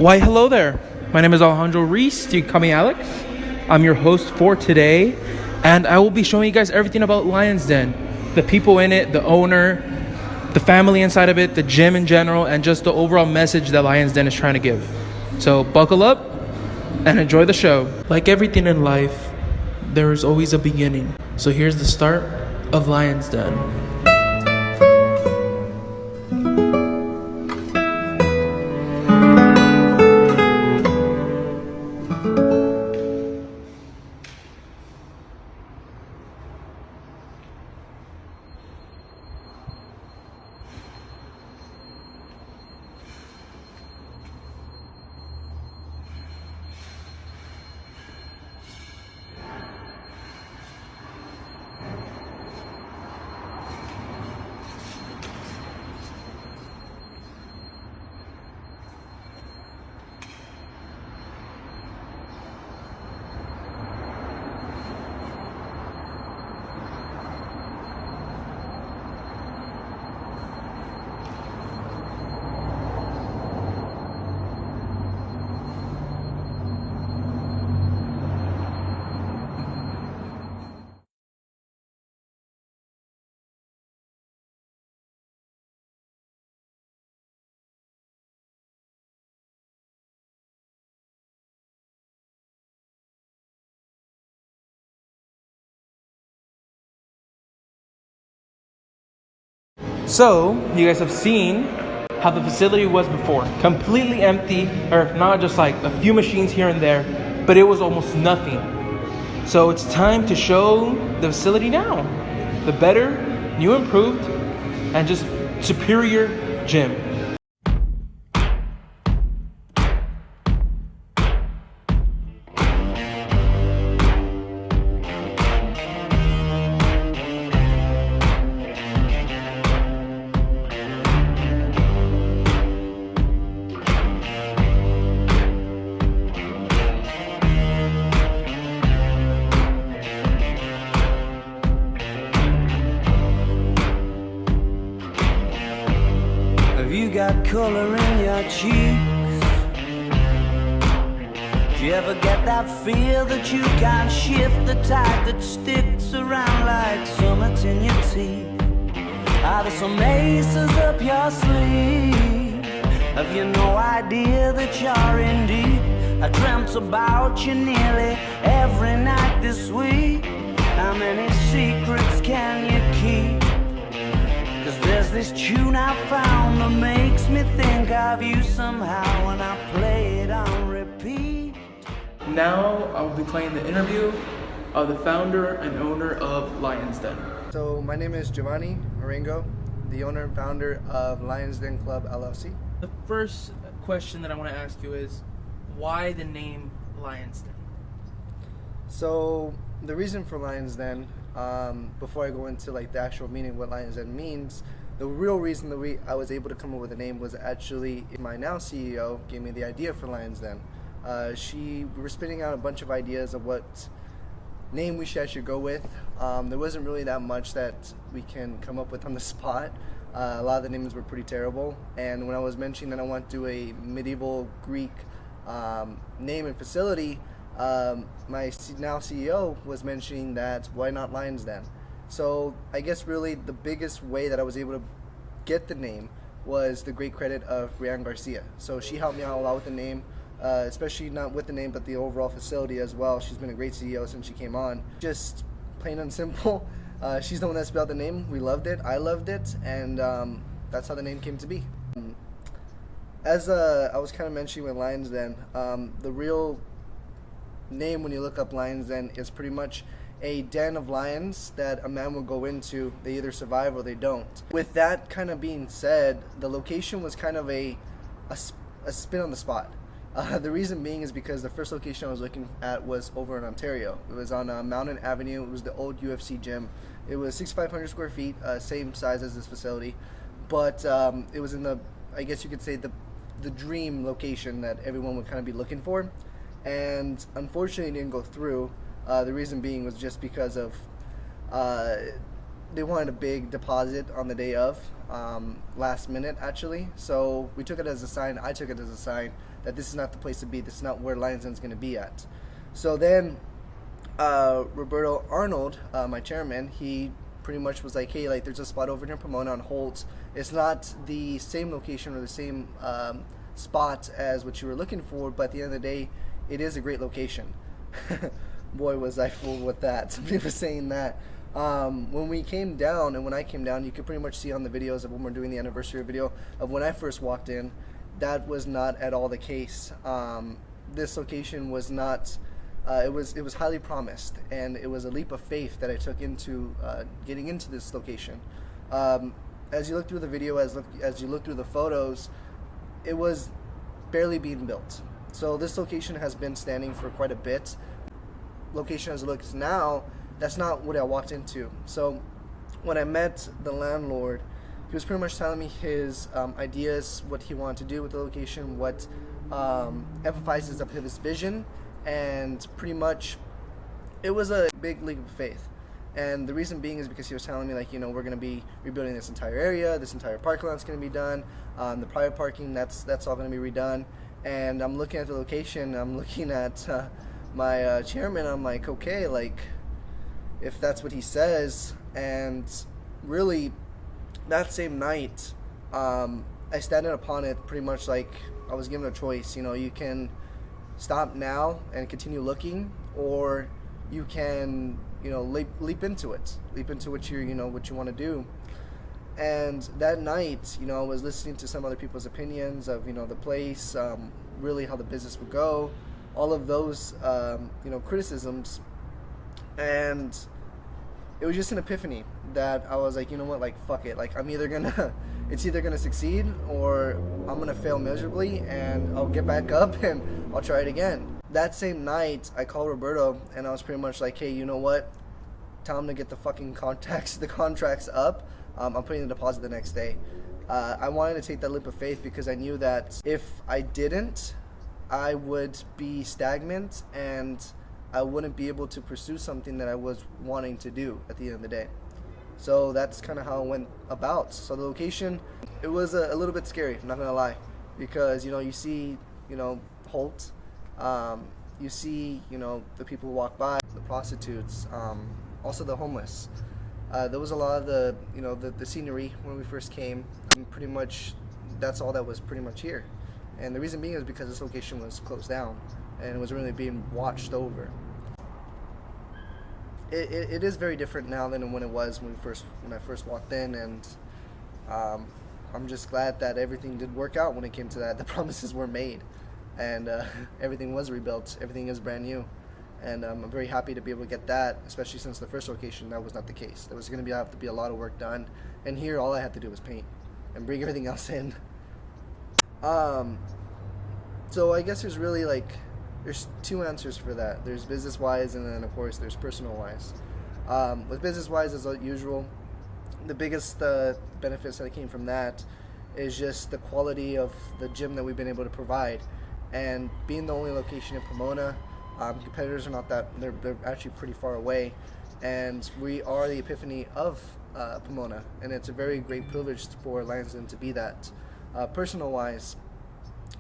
Why, hello there. My name is Alejandro Reese. You can call me Alex. I'm your host for today, and I will be showing you guys everything about LionsDen, the people in it, the owner, the family inside of it, the gym in general, and just the overall message that LionsDen is trying to give. So buckle up and enjoy the show. Like everything in life, there is always a beginning. So here's the start of LionsDen. So, you guys have seen how the facility was before. Completely empty, or not, just like a few machines here and there, but it was almost nothing. So it's time to show the facility now. The better, new improved, and just superior gym. You got color in your cheeks. Do you ever get that feel that you can't shift, the tide that sticks around like summits in your teeth? Are there some aces up your sleeve? Have you no idea that you're in deep? I dreamt about you nearly every night this week. How many secrets can you keep? Cause there's this tune I found that makes me think of you somehow when I play it on repeat. Now I will be playing the interview of the founder and owner of LionsDen. So my name is Giovanni Marengo, the owner and founder of LionsDen Club LLC. The first question that I want to ask you is, why the name LionsDen? So the reason for LionsDen, before I go into like the actual meaning of what LionsDen means, the real reason that I was able to come up with a name was actually my now CEO gave me the idea for LionsDen. We were spinning out a bunch of ideas of what name we should go with. There wasn't really that much that we can come up with on the spot. A lot of the names were pretty terrible, and when I was mentioning that I want to do a medieval Greek name and facility, my now CEO was mentioning that why not LionsDen? So I guess really the biggest way that I was able to get the name was the great credit of Brianne Garcia. So she helped me out a lot with the name, especially not with the name, but the overall facility as well. She's been a great CEO since she came on. Just plain and simple, she's the one that spelled the name. We loved it, I loved it, and that's how the name came to be. As I was kind of mentioning with LionsDen, the real name when you look up LionsDen is pretty much a den of lions that a man will go into. They either survive or they don't. With that kind of being said, the location was kind of a spin on the spot. The reason being is because the first location I was looking at was over in Ontario. It was on Mountain Avenue. It was the old UFC gym. It was 6,500 square feet, same size as this facility, but it was in the, I guess you could say, the dream location that everyone would kind of be looking for, and unfortunately it didn't go through. The reason being was just because of they wanted a big deposit on the day of, last minute actually. So we took it as a sign, I took it as a sign that this is not the place to be, this is not where LionsDen is going to be at. So then Roberto Arnold, my chairman, he pretty much was like, hey, like there's a spot over near Pomona on Holt. It's not the same location or the same spot as what you were looking for, but at the end of the day, it is a great location. Boy, was I fooled with that. Somebody was saying that. When we came down, and when I came down, you could pretty much see on the videos of when we're doing the anniversary video of when I first walked in, that was not at all the case. This location was not, it was highly promised, and it was a leap of faith that I took into getting into this location. As you look through the video, as you look through the photos, it was barely being built. So this location has been standing for quite a bit. Location as it looks now, that's not what I walked into. So when I met the landlord, he was pretty much telling me his ideas, what he wanted to do with the location, what emphasizes of his vision, and pretty much it was a big leap of faith. And the reason being is because he was telling me, like, you know, we're going to be rebuilding this entire area, this entire parking lot's going to be done, the private parking, that's all going to be redone. And I'm looking at the location, I'm looking at my chairman, I'm like, okay, like, if that's what he says. And really, that same night, I stand upon it pretty much like I was given a choice. You know, you can stop now and continue looking, or you can, you know, leap into it, leap into what what you want to do. And that night, you know, I was listening to some other people's opinions of, you know, the place, really how the business would go, all of those, you know, criticisms. And it was just an epiphany that I was like, you know what, like, fuck it. Like, I'm either gonna, it's either gonna succeed or I'm gonna fail miserably, and I'll get back up and I'll try it again. That same night, I called Roberto and I was pretty much like, hey, you know what? Tell him to get the fucking contracts up. I'm putting the deposit the next day. I wanted to take that leap of faith because I knew that if I didn't, I would be stagnant and I wouldn't be able to pursue something that I was wanting to do at the end of the day. So that's kind of how it went about. So the location, it was a little bit scary, I'm not gonna lie, because, you know, you see, you know, Holt, you see, you know, the people who walk by, the prostitutes, also the homeless. There was a lot of the, you know, the scenery when we first came, and pretty much that's all that was pretty much here. And the reason being is because this location was closed down and it was really being watched over. It is very different now than when it was when I first walked in, and I'm just glad that everything did work out when it came to that. The promises were made, and everything was rebuilt. Everything is brand new. And I'm very happy to be able to get that, especially since the first location, that was not the case. There was going to have to be a lot of work done. And here, all I had to do was paint and bring everything else in. So I guess there's really, like, there's two answers for that. There's business-wise, and then, of course, there's personal-wise. With business-wise, as usual, the biggest benefits that came from that is just the quality of the gym that we've been able to provide. And being the only location in Pomona, competitors are not that, they're actually pretty far away, and we are the epiphany of Pomona, and it's a very great privilege for LionsDen to be that. Personal wise,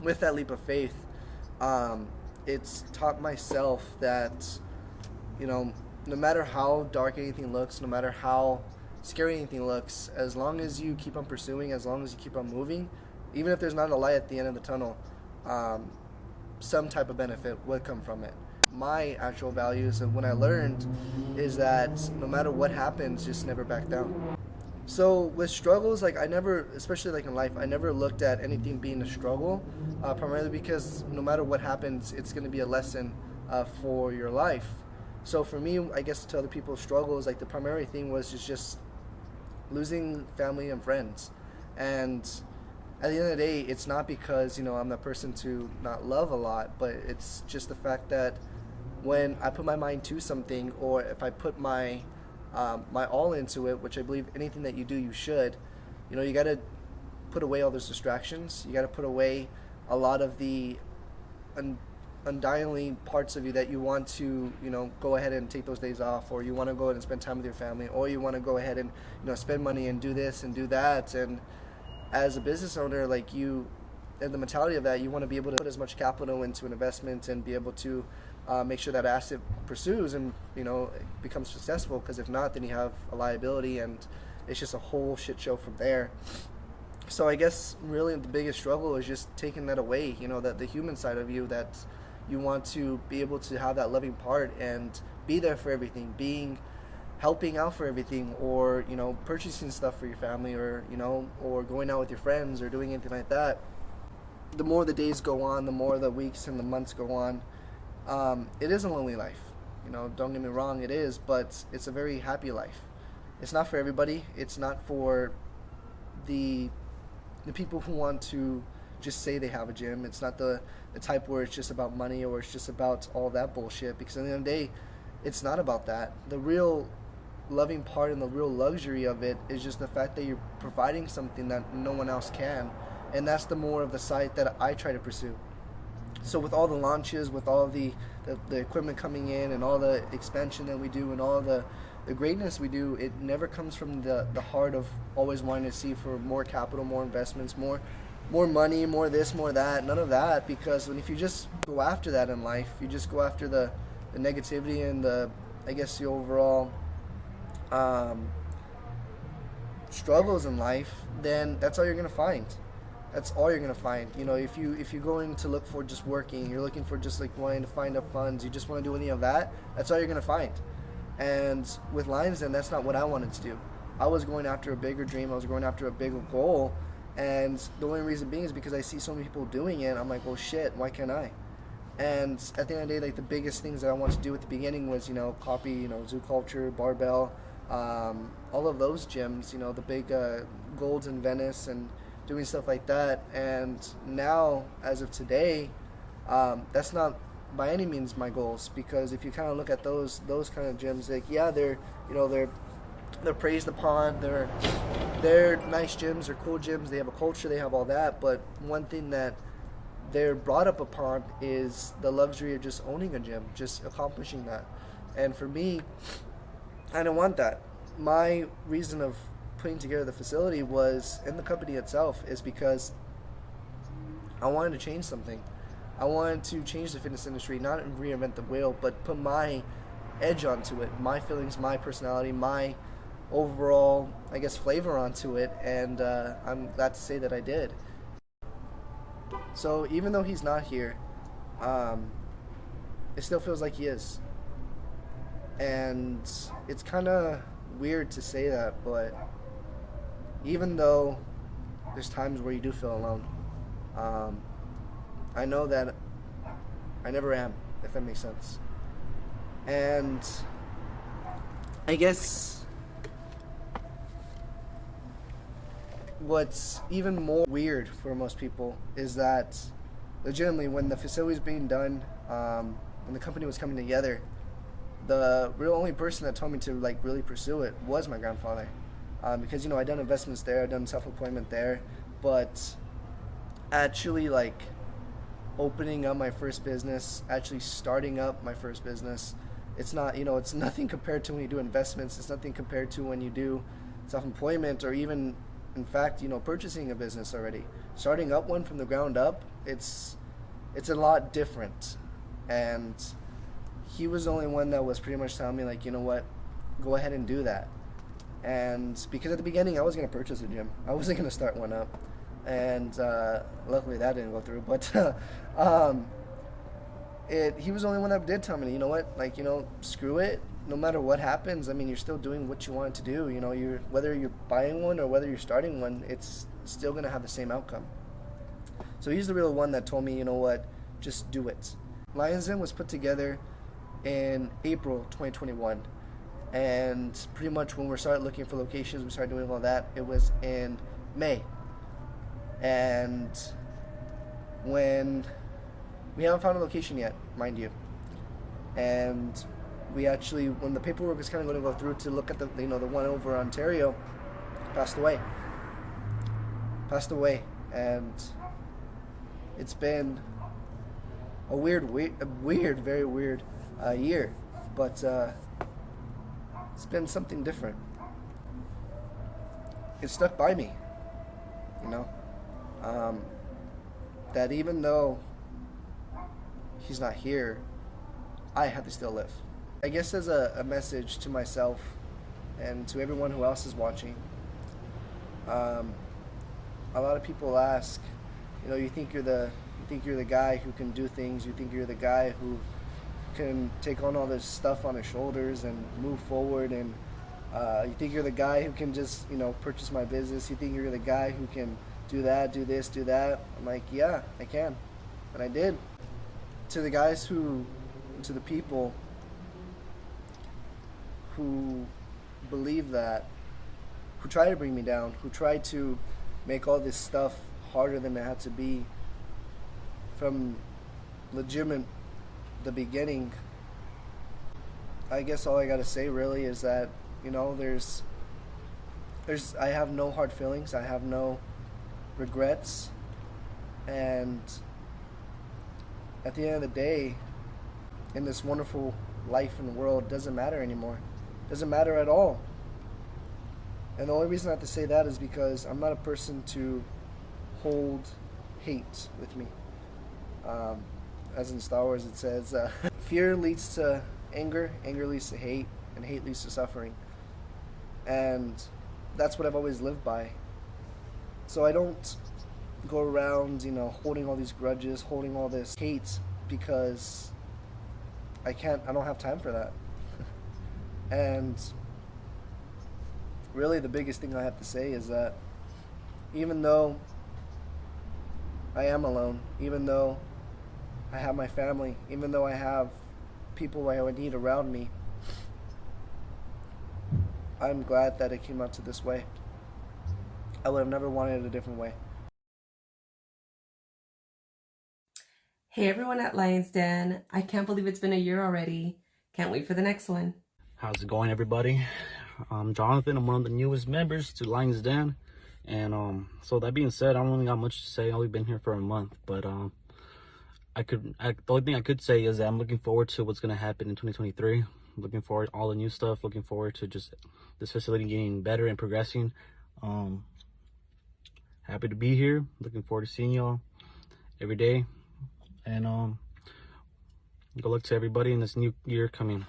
with that leap of faith, it's taught myself that, you know, no matter how dark anything looks, no matter how scary anything looks, as long as you keep on pursuing, as long as you keep on moving, even if there's not a light at the end of the tunnel, some type of benefit would come from it. My actual values and what I learned is that no matter what happens, just never back down. So with struggles, like I never, especially like in life, I never looked at anything being a struggle, primarily because no matter what happens, it's going to be a lesson for your life. So for me, I guess to other people's struggles, like the primary thing was just losing family and friends. And at the end of the day, it's not because, you know, I'm that person to not love a lot, but it's just the fact that when I put my mind to something, or if I put my my all into it, which I believe anything that you do, you should, you know, you got to put away all those distractions. You got to put away a lot of the undyingly parts of you that you want to, you know, go ahead and take those days off, or you want to go ahead and spend time with your family, or you want to go ahead and, you know, spend money and do this and do that. And as a business owner, like you, and the mentality of that, you want to be able to put as much capital into an investment and be able to make sure that asset pursues and, you know, becomes successful, because if not, then you have a liability and it's just a whole shit show from there. So I guess really the biggest struggle is just taking that away, you know, that the human side of you, that you want to be able to have that loving part and be there for everything, helping out for everything, or, you know, purchasing stuff for your family, or, you know, or going out with your friends, or doing anything like that. The more the days go on, the more the weeks and the months go on, it is a lonely life. You know, don't get me wrong, it is, but it's a very happy life. It's not for everybody. It's not for the people who want to just say they have a gym. It's not the type where it's just about money, or it's just about all that bullshit, because at the end of the day, it's not about that. The real loving part and the real luxury of it is just the fact that you're providing something that no one else can. And that's the more of the side that I try to pursue. So with all the launches, with all the equipment coming in, and all the expansion that we do, and all the greatness we do, it never comes from the heart of always wanting to see for more capital, more investments, more money, more this, more that. None of that, because if you just go after that in life, you just go after the negativity and the overall struggles in life, then that's all you're gonna find. That's all you're gonna find. You know, if you're going to look for just working, you're looking for just like wanting to find up funds, you just want to do any of that, that's all you're gonna find. And with LionsDen, that's not what I wanted to do. I was going after a bigger dream. I was going after a bigger goal, and the only reason being is because I see so many people doing it. I'm like, well, shit, why can't I? And at the end of the day, like the biggest things that I wanted to do at the beginning was, you know, copy, you know, Zoo Culture, Barbell, all of those gyms, you know, the big golds in Venice, and doing stuff like that. And now, as of today, that's not by any means my goals, because if you kind of look at those kind of gyms, like, yeah, they're praised upon, they're nice gyms, they're cool gyms, they have a culture, they have all that, but one thing that they're brought up upon is the luxury of just owning a gym, just accomplishing that. And for me, I didn't want that. My reason of putting together the facility was, in the company itself, is because I wanted to change something. I wanted to change the fitness industry, not reinvent the wheel, but put my edge onto it, my feelings, my personality, my overall, I guess, flavor onto it, and I'm glad to say that I did. So even though he's not here, it still feels like he is. And it's kind of weird to say that, but even though there's times where you do feel alone, I know that I never am, if that makes sense. And I guess what's even more weird for most people is that legitimately, when the facility was being done, when the company was coming together, the real only person that told me to like really pursue it was my grandfather, because, you know, I'd done investments there, I'd done self-employment there, but actually like opening up my first business, actually starting up my first business, it's not, you know, it's nothing compared to when you do investments. It's nothing compared to when you do self-employment, or even, in fact, you know, purchasing a business already. Starting up one from the ground up, it's a lot different. And he was the only one that was pretty much telling me, like, you know what, go ahead and do that. And because at the beginning I was going to purchase a gym, I wasn't going to start one up, and luckily that didn't go through. But he was the only one that did tell me, you know what, like, you know, screw it. No matter what happens, I mean, you're still doing what you wanted to do. You know, whether you're buying one or whether you're starting one, it's still going to have the same outcome. So he's the real one that told me, you know what, just do it. LionsDen was put together in April 2021. And pretty much when we started looking for locations, we started doing all that, it was in May. And when we haven't found a location yet, mind you. And we actually, when the paperwork was kind of going to go through to look at the, you know, the one over Ontario, passed away. And it's been a very weird year, but it's been something different. It stuck by me, you know, that even though he's not here, I have to still live. I guess as a message to myself and to everyone who else is watching, a lot of people ask, you know, you think you're the guy who can do things, you think you're the guy who can take on all this stuff on his shoulders and move forward, and you think you're the guy who can just, you know, purchase my business, you think you're the guy who can do that, do this, do that. I'm like, yeah, I can, and I did. To the people who believe that, who try to bring me down, who try to make all this stuff harder than it had to be, from the beginning, I guess all I gotta say really is that, you know, I have no hard feelings, I have no regrets, and at the end of the day, in this wonderful life in the world, doesn't matter anymore. Doesn't matter at all. And the only reason I have to say that is because I'm not a person to hold hate with me. As in Star Wars it says, fear leads to anger, anger leads to hate, and hate leads to suffering. And that's what I've always lived by. So I don't go around, you know, holding all these grudges, holding all this hate, because I don't have time for that. And really the biggest thing I have to say is that even though I am alone, even though I have my family, even though I have people I would need around me, I'm glad that it came out to this way. I would have never wanted it a different way. Hey everyone at LionsDen. I can't believe it's been a year already. Can't wait for the next one. How's it going, everybody? I'm Jonathan. I'm one of the newest members to LionsDen. And so that being said, I don't really got much to say. I've only been here for a month, but the only thing I could say is that I'm looking forward to what's going to happen in 2023. Looking forward to all the new stuff. Looking forward to just this facility getting better and progressing. Happy to be here. Looking forward to seeing y'all every day. And good luck to everybody in this new year coming.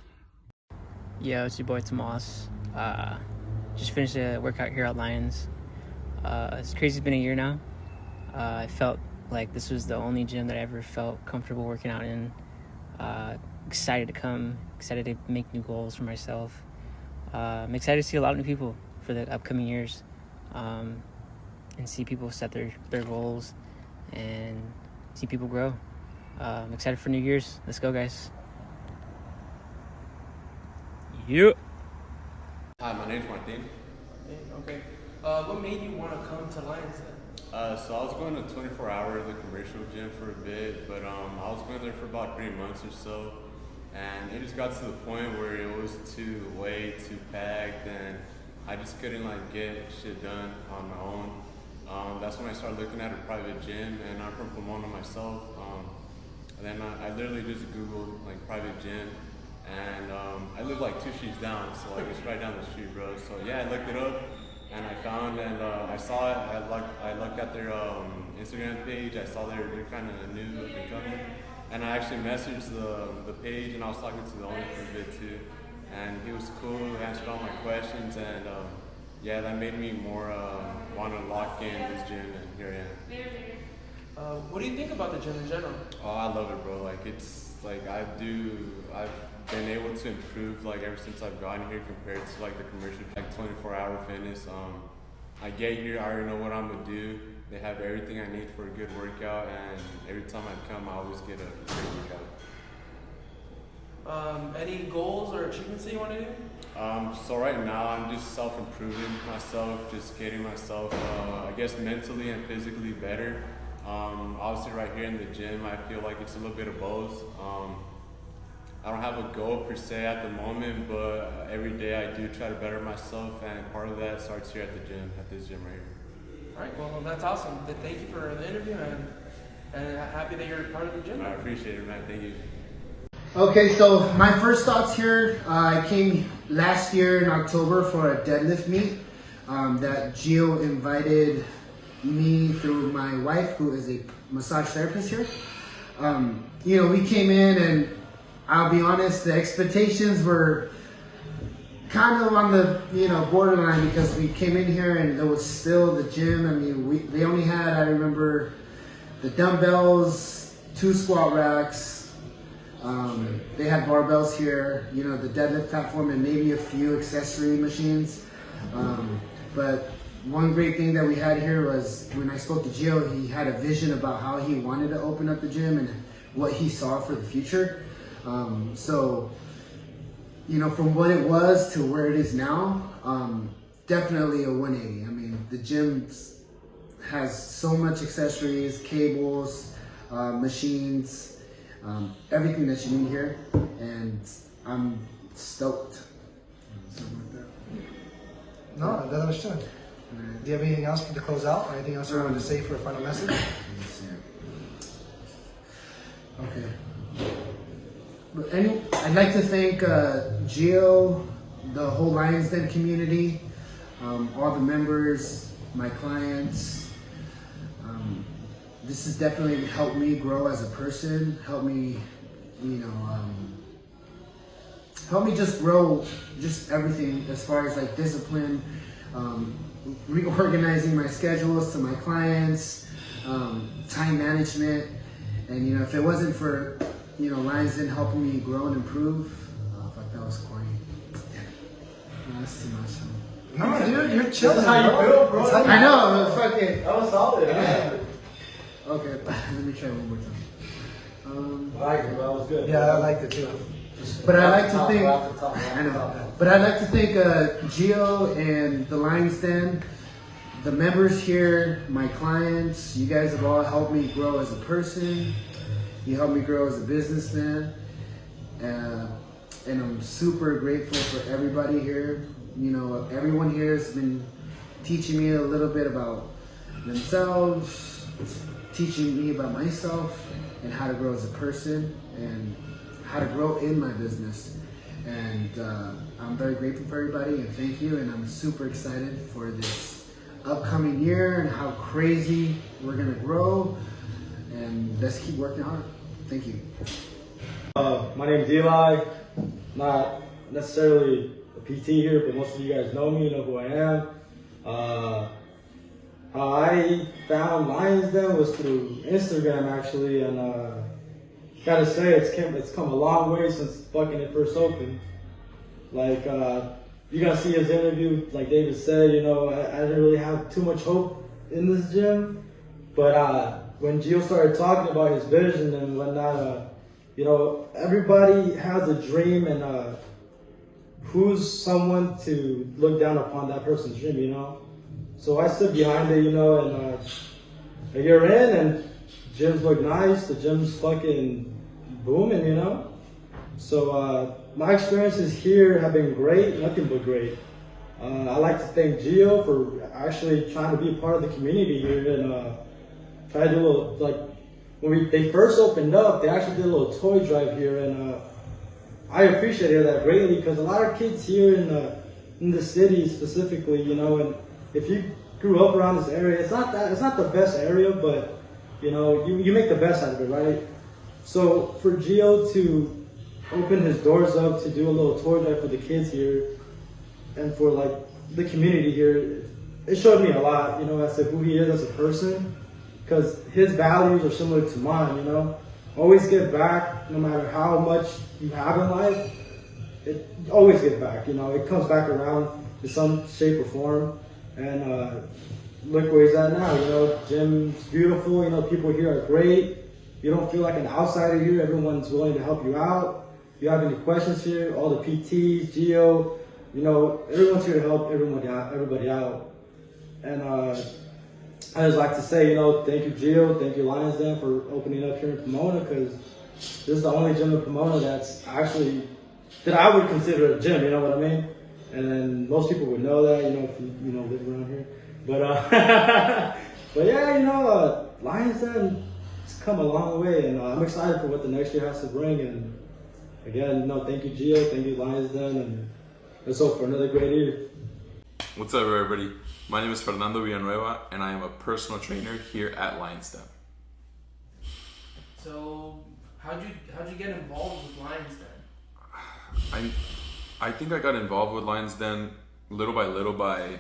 Yo, it's your boy Tomas. Just finished a workout here at Lions. It's crazy, it's been a year now. I felt like this was the only gym that I ever felt comfortable working out in. Excited to come, excited to make new goals for myself. I'm excited to see a lot of new people for the upcoming years, and see people set their goals and see people grow. I'm excited for New Year's. Let's go, guys. Yep. Hi, my name's Martin. Okay. What made you want to come to LionsDen? So I was going to 24 hours, the commercial gym for a bit, but I was going there for about 3 months or so, and it just got to the point where it was too packed, and I just couldn't get shit done on my own. That's when I started looking at a private gym, and I'm from Pomona myself. And then I literally just Googled private gym, and I live 2 streets down, so it's right down the street, bro. So yeah, I looked it up, and I found, and I saw it. I looked at their Instagram page. I saw they're kind of new and coming, And I actually messaged the page, and I was talking to the owner for a bit too. And he was cool, answered all my questions, and yeah, that made me more want to lock in this gym, and here I am. What do you think about the gym in general? Oh, I love it, bro. Like, it's like I've been able to improve like ever since I've gotten here compared to like the commercial, like 24-hour fitness. I get here, I already know what I'm gonna do. They have everything I need for a good workout, and every time I come, I always get a great workout. Any goals or achievements that you want to do? So right now, I'm just self-improving myself, just getting myself, I guess, mentally and physically better. Obviously, right here in the gym, I feel like it's a little bit of both. I don't have a goal per se at the moment, but every day I do try to better myself, and part of that starts here at the gym, at this gym right here. All right, well, that's awesome. Thank you for the interview, and happy that you're part of the gym. I appreciate it, man. Thank you. Okay, so my first thoughts here, I came last year in October for a deadlift meet that Gio invited me through my wife, who is a massage therapist here. You know, we came in, and I'll be honest, the expectations were kind of on the, you know, borderline, because we came in here and there was still the gym. I mean, they only had, I remember, the dumbbells, 2 squat racks. They had barbells here, you know, the deadlift platform, and maybe a few accessory machines. But one great thing that we had here was when I spoke to Gio, he had a vision about how he wanted to open up the gym and what he saw for the future. So, you know, from what it was to where it is now, definitely a 180. I mean, the gym has so much accessories, cables, machines, everything that you need here, and I'm stoked. Something like that. No, that understood. Do you have anything else to close out, or anything else you wanted to say for a final message? Okay. But I'd like to thank Gio, the whole LionsDen community, all the members, my clients. This has definitely helped me grow as a person, helped me, you know, helped me just grow, just everything as far as like discipline, reorganizing my schedules to my clients, time management. And, you know, if it wasn't for, you know, LionsDen helping me grow and improve, fuck, that was corny. No, that's too much. No, dude, you're chilling. That's how you feel, bro. I know, fuck it. That was solid. Yeah. Okay, let me try one more time. I like it, that was good. Yeah, I liked it too. But I like to think, I know, but I'd like to thank Gio and the LionsDen, the members here, my clients. You guys have all helped me grow as a person. You helped me grow as a businessman. And I'm super grateful for everybody here. You know, everyone here has been teaching me a little bit about themselves, teaching me about myself, and how to grow as a person, and how to grow in my business. And I'm very grateful for everybody, and thank you. And I'm super excited for this upcoming year and how crazy we're gonna grow. And let's keep working hard. Thank you. My name is Eli. Not necessarily a PT here, but most of you guys know me, you know who I am. How I found LionsDen was through Instagram, actually, and gotta say it's come a long way since fucking it first opened. Like you're gonna see his interview, like David said, you know, I didn't really have too much hope in this gym, but when Gio started talking about his vision and whatnot, you know, everybody has a dream, and who's someone to look down upon that person's dream, you know? So I stood behind it, you know, and a year in, and gyms look nice, the gym's fucking booming, you know? So my experiences here have been great, nothing but great. I like to thank Gio for actually trying to be a part of the community here, and try to do a little, like, when they first opened up, they actually did a little toy drive here, and I appreciated that greatly, because a lot of kids here in the city specifically, you know, and if you grew up around this area, it's not the best area, but you know, you make the best out of it, right? So for Gio to open his doors up to do a little tour drive for the kids here and for like the community here, it showed me a lot, you know, as to who he is as a person, because his values are similar to mine, you know. Always give back, no matter how much you have in life. Always give back, you know. It comes back around in some shape or form. And look where he's at now, you know. Gym's beautiful, you know. People here are great. You don't feel like an outsider here. Everyone's willing to help you out. If you have any questions here, all the PTs, Gio, you know, everyone's here to help everybody out. And I just like to say, you know, thank you, Gio, thank you, LionsDen, for opening up here in Pomona, because this is the only gym in Pomona that's actually, that I would consider a gym, you know what I mean? And then most people would know that, you know, if you know, live around here. But, but yeah, you know, LionsDen has come a long way, and I'm excited for what the next year has to bring. And again, you know, thank you, Gio, thank you, LionsDen, and let's hope for another great year. What's up, everybody? My name is Fernando Villanueva, and I am a personal trainer here at LionsDen. So, how'd you get involved with LionsDen? I think I got involved with LionsDen little by little by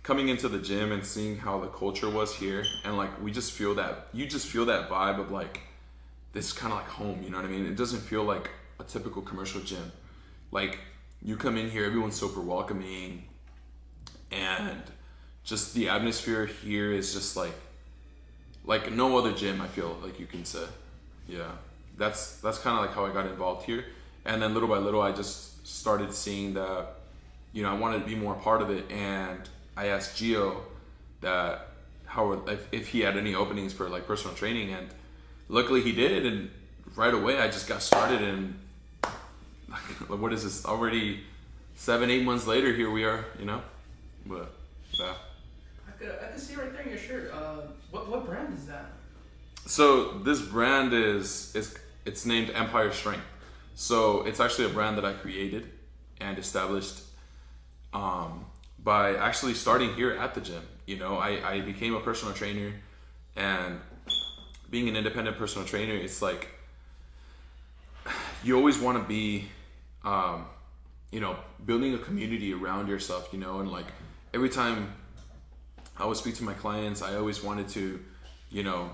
coming into the gym and seeing how the culture was here, and like you just feel that vibe of like this kind of like home, you know what I mean? It doesn't feel like a typical commercial gym. Like you come in here, everyone's super welcoming, and just the atmosphere here is just like no other gym, I feel like you can say. Yeah, that's kind of like how I got involved here. And then little by little, I just started seeing that, you know, I wanted to be more a part of it. And I asked Gio that if he had any openings for like personal training, and luckily he did. And right away, I just got started. And what is this? Already 7-8 months later, here we are, you know. But yeah. I could see right there in your shirt. What brand is that? So this brand it's named Empire Strength. So it's actually a brand that I created and established by actually starting here at the gym. You know, I became a personal trainer, and being an independent personal trainer, it's like you always want to be, you know, building a community around yourself, you know, and like every time I would speak to my clients, I always wanted to, you know,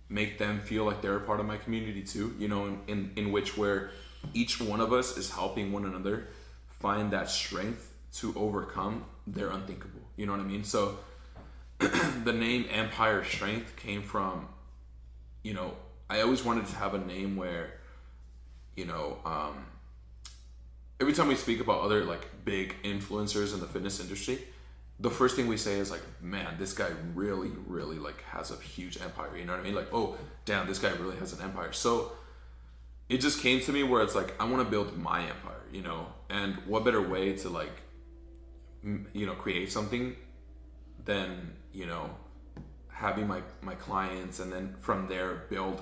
make them feel like they're a part of my community too, you know, in which where each one of us is helping one another find that strength to overcome their unthinkable, you know what I mean? So the name Empire Strength came from, you know, I always wanted to have a name where, you know, every time we speak about other like big influencers in the fitness industry, the first thing we say is like, man, this guy really, really like has a huge empire. You know what I mean? Like, oh, damn, this guy really has an empire. So it just came to me where it's like, I want to build my empire, you know, and what better way to like, you know, create something than, you know, having my clients, and then from there build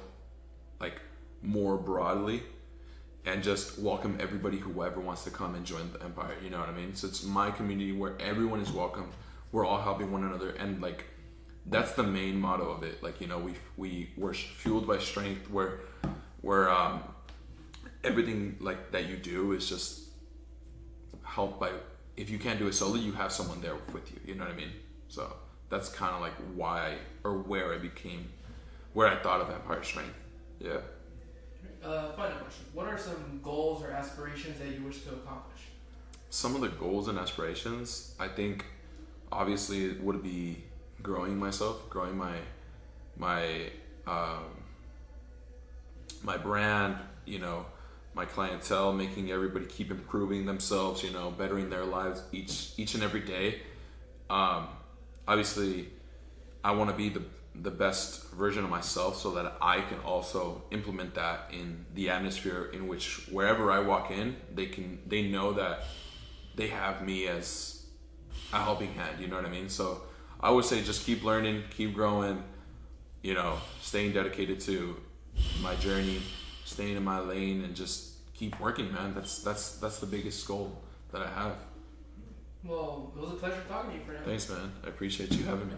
like more broadly and just welcome everybody, whoever wants to come and join the empire, you know what I mean? So it's my community where everyone is welcome. We're all helping one another, and like that's the main motto of it. Like, you know, we're fueled by strength, where everything like that you do is just helped by, if you can't do it solo, you have someone there with you, you know what I mean? So that's kind of like why, or where I thought of Empire Strength. Yeah. Final question. What are some goals or aspirations that you wish to accomplish? Some of the goals and aspirations, I think, obviously, it would be growing myself, growing my brand, you know, my clientele, making everybody keep improving themselves, you know, bettering their lives each and every day. Obviously, I want to be the best version of myself, so that I can also implement that in the atmosphere in which wherever I walk in, they know that they have me as a helping hand, you know what I mean? So I would say just keep learning, keep growing, you know, staying dedicated to my journey, staying in my lane, and just keep working, man. That's the biggest goal that I have. Well, it was a pleasure talking to you, Fernando. Thanks, man. I appreciate you having me.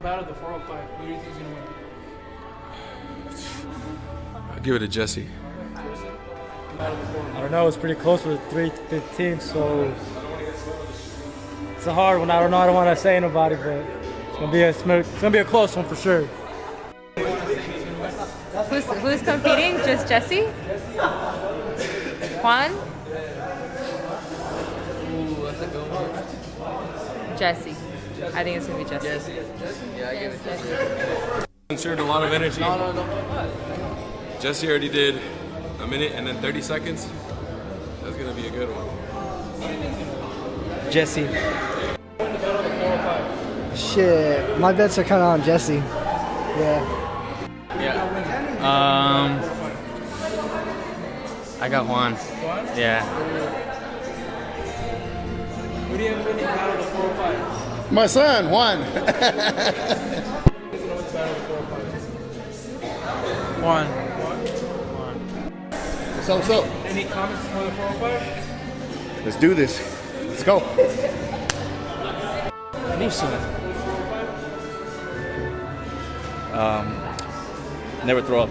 Out of the 405, who do you think is going to win? I'll give it to Jesse. I don't know. It's pretty close with 3:15, so it's a hard one. I don't know. I don't want to say nobody, but it's gonna be a close one for sure. Who's competing? Just Jesse? Juan? Ooh, that's a good one. Jesse. I think it's gonna be Jesse. Jesse. Yeah, I give it Jesse. Jesse. Considered a lot of energy. No. Jesse already did a minute and then 30 seconds. That's gonna be a good one. Jesse. Shit, my bets are kind of on Jesse. Yeah. I got Juan. Yeah. Who do you have winning out of the 405? My son, Juan. One. So. Any comments on the 405? Let's do this. Let's go. Never throw up.